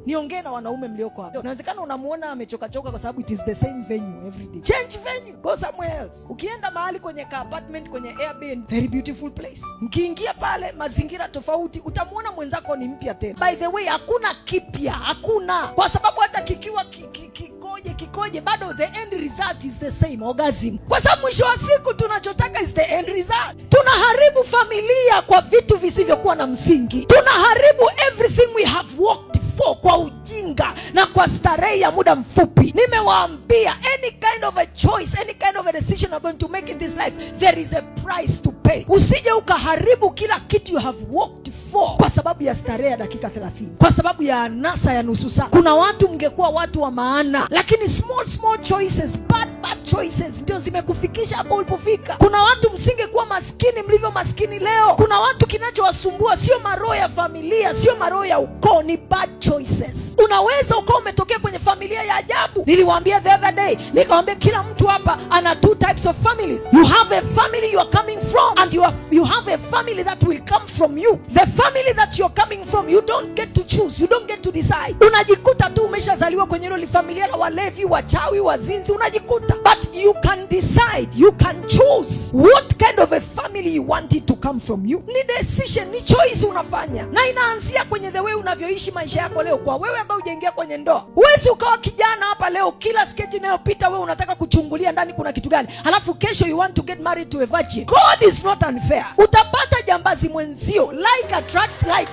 Niongee na wanaume mlioko hapa. Inawezekana unamuona amechoka kwa sababu it is the same venue every day. Change venue, go somewhere else. Ukienda mahali kwenye ka apartment, kwenye Airbnb, very beautiful place, mkiingia pale mazingira tofauti, utamuona mwenzako ni mpya tena. By the way, hakuna kipya, hakuna, kwa sababu hata kikiwa kikoje bado the end result is the same, orgasm. Kwa sababu mwisho wa siku tunachotaka is the end result. Tunaharibu familia kwa vitu visivyokuwa na msingi. Tunaharibu everything we have worked for kwa ujinga na kwa starehe ya muda mfupi. Nimewaambia, any kind of a choice, any kind of a decision you're going to make in this life, there is a price to pay. Usije ukaharibu kila kitu you have worked for kwa sababu ya starehe ya dakika 30, kwa sababu ya anasa ya nusu saa. Kuna watu mngekuwa watu wa maana, lakini small choices, bad choices ndio zimekufikisha hapo ulipofika. Kuna watu msingekuwa maskini mlivyo maskini leo. Kuna watu kinachowasumbua sio maroho ya familia, sio maroho ya ukoo, ni bad choices. Unaweza ukawa umetokea kwenye familia ya ajabu. Niliwaambia the other day, nikawaambia kila mtu hapa ana two types of families. You have a family you are coming from, and you have a family that will come from you. The family that you're coming from, you don't get to choose, you don't get to decide. Unajikuta tu umeshazaliwa kwenye hilo familia la walevi, wachawi, wazinzi, unajikuta. But you can decide, you can choose what kind of a family you want it to come from you. Ni decision, ni choice unafanya, na inaanzia kwenye the way unavyoishi maisha yako leo. Kwa wewe ambao hujaingia kwenye ndoa, huwezi ukawa kijana hapa leo kila sketi inayopita wewe unataka kuchungulia ndani kuna kitu gani, halafu kesho you want to get married to a virgin. God is not unfair. Utapata jambazi mwenzio, like attracts like.